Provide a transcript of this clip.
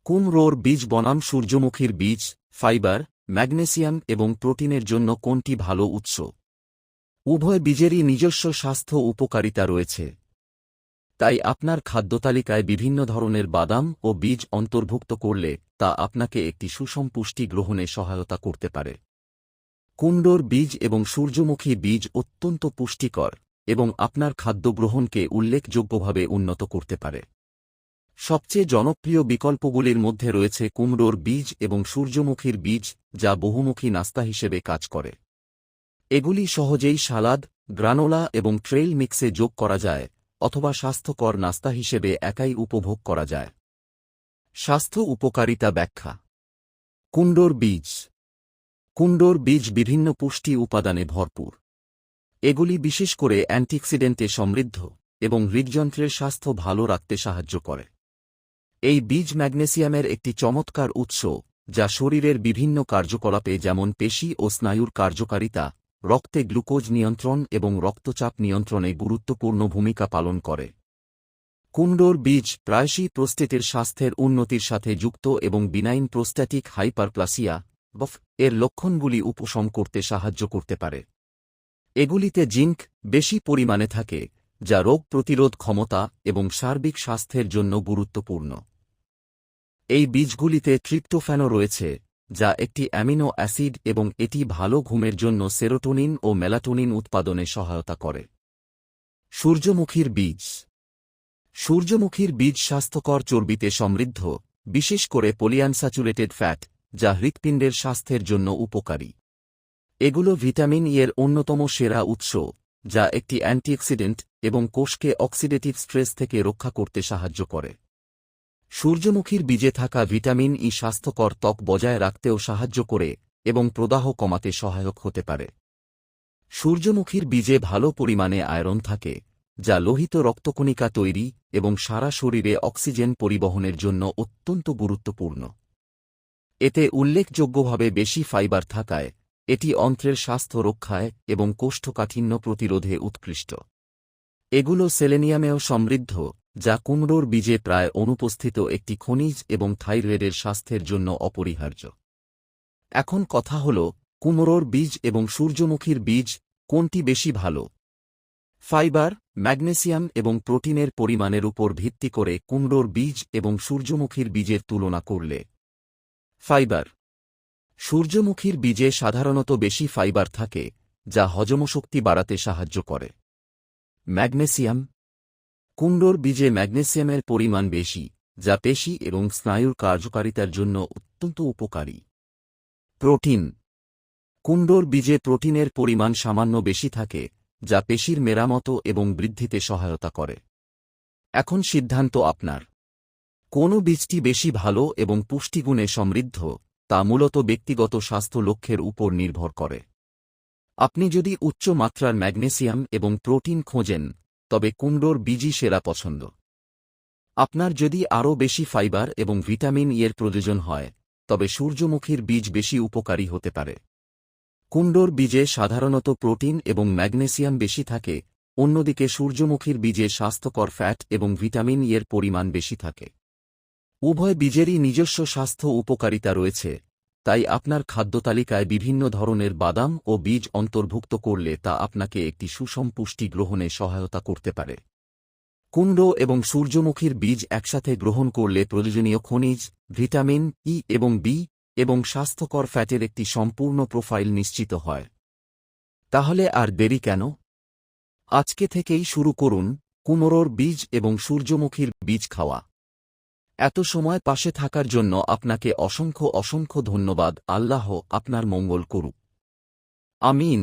কুমড়োর বীজ বনাম সূর্যমুখীর বীজ, ফাইবার, ম্যাগনেসিয়াম এবং প্রোটিনের জন্য কোনটি ভালো উৎস? উভয় বীজেরই নিজস্ব স্বাস্থ্য উপকারিতা রয়েছে। তাই আপনার খাদ্যতালিকায় বিভিন্ন ধরনের বাদাম ও বীজ অন্তর্ভুক্ত করলে তা আপনাকে একটি সুষম পুষ্টি গ্রহণে সহায়তা করতে পারে। কুমড়োর বীজ এবং সূর্যমুখী বীজ অত্যন্ত পুষ্টিকর এবং আপনার খাদ্য গ্রহণকে উল্লেখযোগ্যভাবে উন্নত করতে পারে। সবচেয়ে জনপ্রিয় বিকল্পগুলির মধ্যে রয়েছে কুমড়োর বীজ এবং সূর্যমুখীর বীজ, যা বহুমুখী নাস্তা হিসেবে কাজ করে। এগুলি সহজেই সালাদ, গ্রানোলা এবং ট্রেইল মিক্সে যোগ করা যায় অথবা স্বাস্থ্যকর নাস্তা হিসেবে একাই উপভোগ করা যায়। স্বাস্থ্য উপকারিতা ব্যাখ্যা। কুমড়োর বীজ। কুমড়োর বীজ বিভিন্ন পুষ্টি উপাদানে ভরপুর। এগুলি বিশেষ করে অ্যান্টিঅক্সিডেন্টে সমৃদ্ধ এবং হৃদযন্ত্রের স্বাস্থ্য ভালো রাখতে সাহায্য করে। এই বীজ ম্যাগনেসিয়ামের একটি চমৎকার উৎস, যা শরীরের বিভিন্ন কার্যকলাপে যেমন পেশি ও স্নায়ুর কার্যকারিতা, রক্তে গ্লুকোজ নিয়ন্ত্রণ এবং রক্তচাপ নিয়ন্ত্রণে গুরুত্বপূর্ণ ভূমিকা পালন করে। কুমড়োর বীজ প্রায়শই প্রোস্টেটের স্বাস্থ্যের উন্নতির সাথে যুক্ত এবং বিনাইন প্রোস্ট্যাটিক হাইপারপ্লাসিয়া এর লক্ষণগুলি উপশম করতে সাহায্য করতে পারে। এগুলিতে জিঙ্ক বেশি পরিমাণে থাকে, যা রোগ প্রতিরোধ ক্ষমতা এবং সার্বিক স্বাস্থ্যের জন্য গুরুত্বপূর্ণ। এই বীজগুলিতে ট্রিপ্টোফ্যানও রয়েছে, যা একটি অ্যামিনো অ্যাসিড এবং এটি ভালো ঘুমের জন্য সেরোটোনিন ও মেলাটোনিন উৎপাদনে সহায়তা করে। সূর্যমুখীর বীজ। সূর্যমুখীর বীজ স্বাস্থ্যকর চর্বিতে সমৃদ্ধ, বিশেষ করে পলিআনস্যাচুরেটেড ফ্যাট, যা হৃৎপিণ্ডের স্বাস্থ্যের জন্য উপকারী। এগুলো ভিটামিন ই এর অন্যতম সেরা উৎস, যা একটি অ্যান্টিঅক্সিডেন্ট এবং কোষকে অক্সিডেটিভ স্ট্রেস থেকে রক্ষা করতে সাহায্য করে। সূর্যমুখীর বীজে থাকা ভিটামিন ই স্বাস্থ্যকর ত্বক বজায় রাখতেও সাহায্য করে এবং প্রদাহ কমাতে সহায়ক হতে পারে। সূর্যমুখীর বীজে ভালো পরিমাণে আয়রন থাকে, যা লোহিত রক্তকণিকা তৈরি এবং সারা শরীরে অক্সিজেন পরিবহনের জন্য অত্যন্ত গুরুত্বপূর্ণ। এতে উল্লেখযোগ্যভাবে বেশি ফাইবার থাকায় এটি অন্ত্রের স্বাস্থ্য রক্ষায় এবং কোষ্ঠকাঠিন্য প্রতিরোধে উৎকৃষ্ট। এগুলো সেলেনিয়ামেও সমৃদ্ধ, যা কুমড়োর বীজে প্রায় অনুপস্থিত একটি খনিজ এবং থাইরয়েডের স্বাস্থ্যের জন্য অপরিহার্য। এখন কথা হল, কুমড়োর বীজ এবং সূর্যমুখীর বীজ কোনটি বেশি ভালো? ফাইবার, ম্যাগনেসিয়াম এবং প্রোটিনের পরিমাণের উপর ভিত্তি করে কুমড়োর বীজ এবং সূর্যমুখীর বীজের তুলনা করলে। ফাইবার। সূর্যমুখীর বীজে সাধারণত বেশি ফাইবার থাকে, যা হজমশক্তি বাড়াতে সাহায্য করে। ম্যাগনেসিয়াম। কুমড়োর বীজে ম্যাগনেসিয়ামের পরিমাণ বেশি, যা পেশি এবং স্নায়ুর কার্যকারিতার জন্য অত্যন্ত উপকারী। প্রোটিন। কুমড়োর বীজে প্রোটিনের পরিমাণ সামান্য বেশি থাকে, যা পেশির মেরামত এবং বৃদ্ধিতে সহায়তা করে। এখন সিদ্ধান্ত আপনার। কোন বীজটি বেশি ভালো এবং পুষ্টিগুণে সমৃদ্ধ, তা মূলত ব্যক্তিগত স্বাস্থ্য লক্ষ্যের উপর নির্ভর করে। আপনি যদি উচ্চ মাত্রার ম্যাগনেসিয়াম এবং প্রোটিন খোঁজেন, তবে কুমড়োর বীজই সেরা পছন্দ। আপনার যদি আরও বেশি ফাইবার এবং ভিটামিন ই এর প্রয়োজন হয়, তবে সূর্যমুখীর বীজ বেশি উপকারী হতে পারে। কুমড়োর বীজে সাধারণত প্রোটিন এবং ম্যাগনেসিয়াম বেশি থাকে, অন্যদিকে সূর্যমুখীর বীজে স্বাস্থ্যকর ফ্যাট এবং ভিটামিন ই এর পরিমাণ বেশি থাকে। উভয় বীজেরই নিজস্ব স্বাস্থ্য উপকারিতা রয়েছে, তাই আপনার খাদ্যতালিকায় বিভিন্ন ধরনের বাদাম ও বীজ অন্তর্ভুক্ত করলে তা আপনাকে একটি সুষম পুষ্টি গ্রহণে সহায়তা করতে পারে। কুমড়ো এবং সূর্যমুখীর বীজ একসাথে গ্রহণ করলে প্রয়োজনীয় খনিজ, ভিটামিন ই এবং বি এবং স্বাস্থ্যকর ফ্যাটের একটি সম্পূর্ণ প্রোফাইল নিশ্চিত হয়। তাহলে আর দেরি কেন? আজকে থেকেই শুরু করুন কুমড়োর বীজ এবং সূর্যমুখীর বীজ খাওয়া। এত সময় পাশে থাকার জন্য আপনাকে অসংখ্য অসংখ্য ধন্যবাদ। আল্লাহ আপনার মঙ্গল করুক। আমিন।